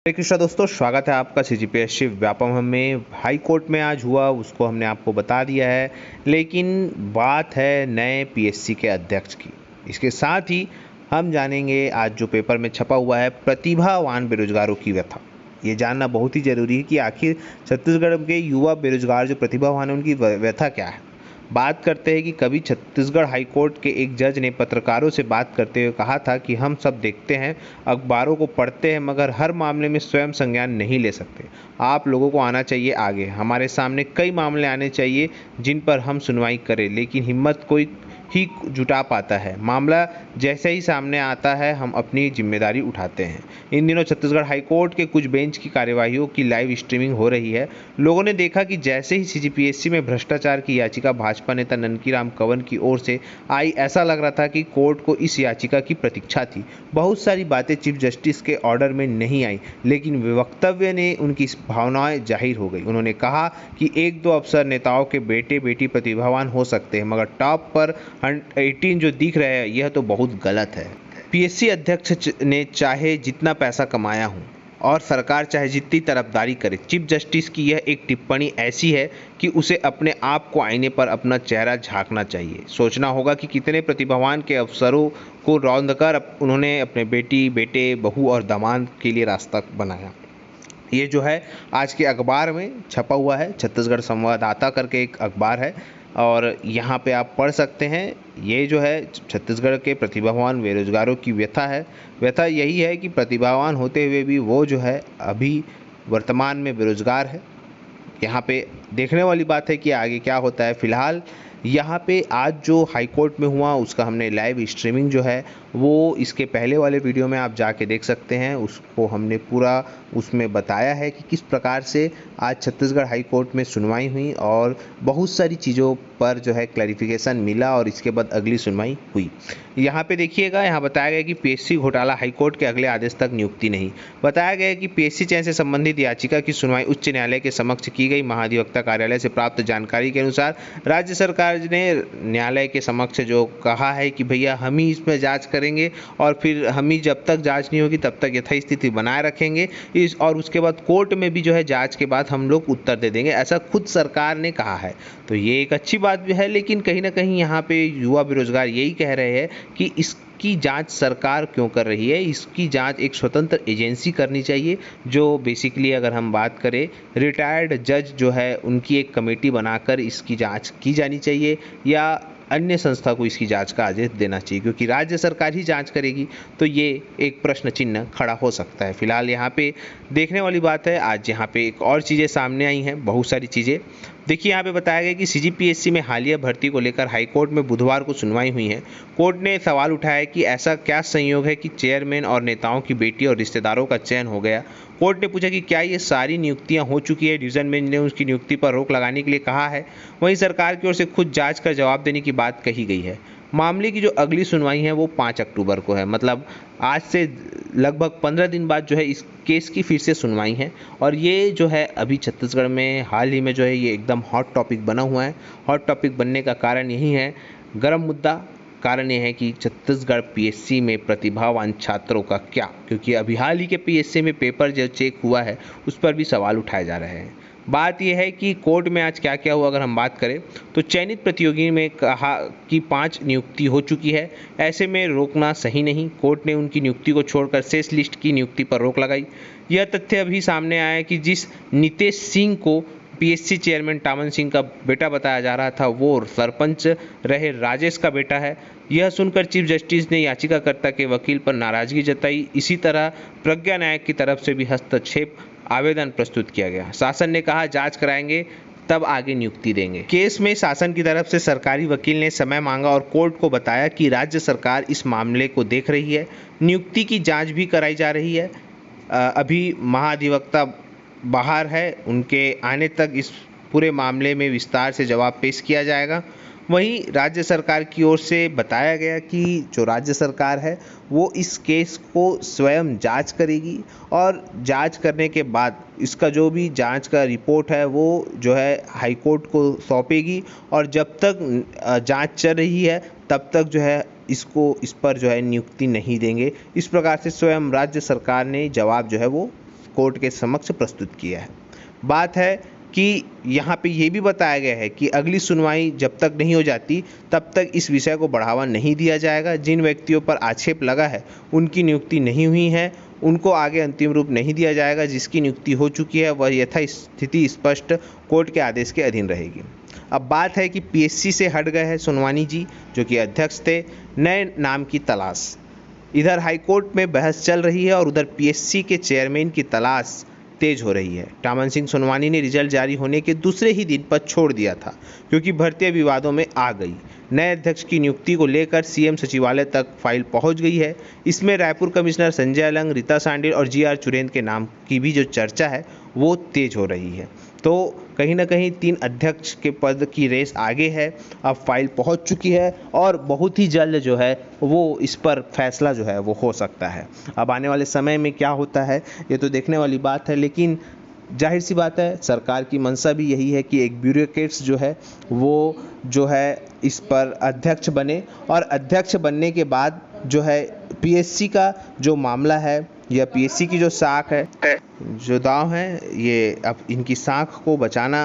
हरे कृष्णा दोस्तों, स्वागत है आपका सीजीपीएससी व्यापम में। हाई कोर्ट में आज हुआ उसको हमने आपको बता दिया है, लेकिन बात है नए पीएससी के अध्यक्ष की। इसके साथ ही हम जानेंगे आज जो पेपर में छपा हुआ है प्रतिभावान बेरोजगारों की व्यथा। ये जानना बहुत ही जरूरी है कि आखिर छत्तीसगढ़ के युवा बेरोजगार जो प्रतिभावान है उनकी व्यथा क्या है। बात करते हैं कि कभी छत्तीसगढ़ हाईकोर्ट के एक जज ने पत्रकारों से बात करते हुए कहा था कि हम सब देखते हैं, अखबारों को पढ़ते हैं, मगर हर मामले में स्वयं संज्ञान नहीं ले सकते। आप लोगों को आना चाहिए आगे, हमारे सामने कई मामले आने चाहिए जिन पर हम सुनवाई करें, लेकिन हिम्मत कोई ही जुटा पाता है। मामला जैसे ही सामने आता है हम अपनी जिम्मेदारी उठाते हैं। इन दिनों छत्तीसगढ़ हाईकोर्ट के कुछ बेंच की कार्यवाहियों की लाइव स्ट्रीमिंग हो रही है। लोगों ने देखा कि जैसे ही सीजीपीएससी में भ्रष्टाचार की याचिका भाजपा नेता ननकीराम कंवर की ओर से आई, ऐसा लग रहा था कि कोर्ट को इस याचिका की प्रतीक्षा थी। बहुत सारी बातें चीफ जस्टिस के ऑर्डर में नहीं आई, लेकिन वक्तव्य ने उनकी भावनाएं जाहिर हो गई। उन्होंने कहा कि एक दो अफसर नेताओं के बेटे बेटी प्रतिभावान हो सकते हैं, मगर टॉप पर 18 जो दिख रहे हैं यह तो बहुत गलत है। पीएससी अध्यक्ष ने चाहे जितना पैसा कमाया हो और सरकार चाहे जितनी तरफदारी करे, चीफ जस्टिस की यह एक टिप्पणी ऐसी है कि उसे अपने आप को आईने पर अपना चेहरा झांकना चाहिए। सोचना होगा कि कितने प्रतिभावान के अफसरों को रौंदकर उन्होंने अपने बेटी बेटे बहू और दामाद के लिए रास्ता बनाया। ये जो है आज के अखबार में छपा हुआ है, छत्तीसगढ़ संवाददाता करके एक अखबार है और यहाँ पे आप पढ़ सकते हैं। ये जो है छत्तीसगढ़ के प्रतिभावान बेरोजगारों की व्यथा है। व्यथा यही है कि प्रतिभावान होते हुए भी वो जो है अभी वर्तमान में बेरोजगार है। यहाँ पे देखने वाली बात है कि आगे क्या होता है। फिलहाल यहाँ पे आज जो हाई कोर्ट में हुआ उसका हमने लाइव स्ट्रीमिंग जो है वो इसके पहले वाले वीडियो में आप जाके देख सकते हैं। उसको हमने पूरा उसमें बताया है कि किस प्रकार से आज छत्तीसगढ़ हाई कोर्ट में सुनवाई हुई और बहुत सारी चीज़ों पर जो है क्लैरिफिकेशन मिला और इसके बाद अगली सुनवाई हुई। यहाँ पे देखिएगा, यहाँ बताया गया कि पीएससी घोटाला हाईकोर्ट के अगले आदेश तक नियुक्ति नहीं। बताया गया कि पीएससी चयन से संबंधित याचिका की सुनवाई उच्च न्यायालय के समक्ष की गई। महाधिवक्ता कार्यालय से प्राप्त जानकारी के अनुसार राज्य सरकार ने न्यायालय के समक्ष जो कहा है कि भैया हम ही इसमें जांच करेंगे और फिर हम ही जब तक जांच नहीं होगी तब तक यथास्थिति बनाए रखेंगे और उसके बाद कोर्ट में भी जो है जांच के बाद हम लोग उत्तर दे देंगे, ऐसा खुद सरकार ने कहा है। तो ये एक अच्छी बात भी है, लेकिन कहीं ना कहीं यहाँ पे युवा बेरोजगार यही कह रहे हैं कि इसकी जांच सरकार क्यों कर रही है। इसकी जांच एक स्वतंत्र एजेंसी करनी चाहिए, जो बेसिकली अगर हम बात करें रिटायर्ड जज जो है उनकी एक कमेटी बनाकर इसकी जांच की जानी चाहिए या अन्य संस्था को इसकी जांच का आदेश देना चाहिए, क्योंकि राज्य सरकार ही जांच करेगी तो ये एक प्रश्न चिन्ह खड़ा हो सकता है। फिलहाल यहाँ पे देखने वाली बात है, आज यहाँ पे एक और चीज़ें सामने आई हैं, बहुत सारी चीज़ें। देखिए यहाँ पे बताया गया कि सीजीपीएससी में हालिया भर्ती को लेकर हाईकोर्ट में बुधवार को सुनवाई हुई है। कोर्ट ने सवाल उठाया कि ऐसा क्या संयोग है कि चेयरमैन और नेताओं की बेटी और रिश्तेदारों का चयन हो गया। कोर्ट ने पूछा कि क्या ये सारी नियुक्तियां हो चुकी है। डिवीजन बेंच ने उसकी नियुक्ति पर रोक लगाने के लिए कहा है। वहीं सरकार की ओर से खुद जांच कर जवाब देने की बात कही गई है। मामले की जो अगली सुनवाई है वो 5 अक्टूबर को है, मतलब आज से लगभग 15 दिन बाद जो है इस केस की फिर से सुनवाई है। और ये जो है अभी छत्तीसगढ़ में हाल ही में जो है ये एकदम हॉट टॉपिक बना हुआ है। हॉट टॉपिक बनने का कारण यही है, गर्म मुद्दा कारण ये है कि छत्तीसगढ़ पीएससी में प्रतिभावान छात्रों का क्या, क्योंकि अभी हाल ही के पीएससी में पेपर जो चेक हुआ है उस पर भी सवाल उठाए जा रहे हैं। बात यह है कि कोर्ट में आज क्या क्या हुआ अगर हम बात करें तो चयनित प्रतियोगी में कहा कि 5 नियुक्ति हो चुकी है। ऐसे में रोकना सही नहीं। कोर्ट ने उनकी नियुक्ति को छोड़कर शेष लिस्ट की नियुक्ति पर रोक लगाई। यह तथ्य अभी सामने आया है कि जिस नितेश सिंह को पीएससी चेयरमैन टामन सिंह का बेटा बताया जा रहा था वो सरपंच रहे राजेश का बेटा है। यह सुनकर चीफ जस्टिस ने याचिकाकर्ता के वकील पर नाराजगी जताई। इसी तरह प्रज्ञा नायक की तरफ से भी हस्तक्षेप आवेदन प्रस्तुत किया गया। शासन ने कहा जांच कराएंगे तब आगे नियुक्ति देंगे। केस में शासन की तरफ से सरकारी वकील ने समय मांगा और कोर्ट को बताया कि राज्य सरकार इस मामले को देख रही है, नियुक्ति की जांच भी कराई जा रही है। अभी महाधिवक्ता बाहर है, उनके आने तक इस पूरे मामले में विस्तार से जवाब पेश किया जाएगा। वहीं राज्य सरकार की ओर से बताया गया कि जो राज्य सरकार है वो इस केस को स्वयं जांच करेगी और जांच करने के बाद इसका जो भी जांच का रिपोर्ट है वो जो है हाई कोर्ट को सौंपेगी और जब तक जांच चल रही है तब तक जो है इस पर जो है नियुक्ति नहीं देंगे। इस प्रकार से स्वयं राज्य सरकार ने जवाब जो है वो कोर्ट के समक्ष प्रस्तुत किया है। बात है कि यहाँ पे ये भी बताया गया है कि अगली सुनवाई जब तक नहीं हो जाती तब तक इस विषय को बढ़ावा नहीं दिया जाएगा। जिन व्यक्तियों पर आक्षेप लगा है उनकी नियुक्ति नहीं हुई है, उनको आगे अंतिम रूप नहीं दिया जाएगा। जिसकी नियुक्ति हो चुकी है वह यथास्थिति स्पष्ट कोर्ट के आदेश के अधीन रहेगी। अब बात है कि पीएससी से हट गए हैं सोनवानी जी, जो कि अध्यक्ष थे, नए नाम की तलाश। इधर हाईकोर्ट में बहस चल रही है और उधर पीएससी के चेयरमैन की तलाश तेज हो रही है। टामन सिंह सोनवानी ने रिजल्ट जारी होने के दूसरे ही दिन पद छोड़ दिया था क्योंकि भर्ती विवादों में आ गई। नए अध्यक्ष की नियुक्ति को लेकर सीएम सचिवालय तक फाइल पहुंच गई है। इसमें रायपुर कमिश्नर संजय अलंग, रीता सांडेल और जीआर चुरेन्द्र के नाम की भी जो चर्चा है वो तेज हो रही है। तो कहीं ना कहीं 3 अध्यक्ष के पद की रेस आगे है। अब फाइल पहुंच चुकी है और बहुत ही जल्द जो है वो इस पर फैसला जो है वो हो सकता है। अब आने वाले समय में क्या होता है ये तो देखने वाली बात है, लेकिन जाहिर सी बात है सरकार की मंशा भी यही है कि एक ब्यूरोक्रेट्स जो है वो जो है इस पर अध्यक्ष बने और अध्यक्ष बनने के बाद जो है पीएससी का जो मामला है या पीएससी की जो साख है, जो दांव है, ये अब इनकी साख को बचाना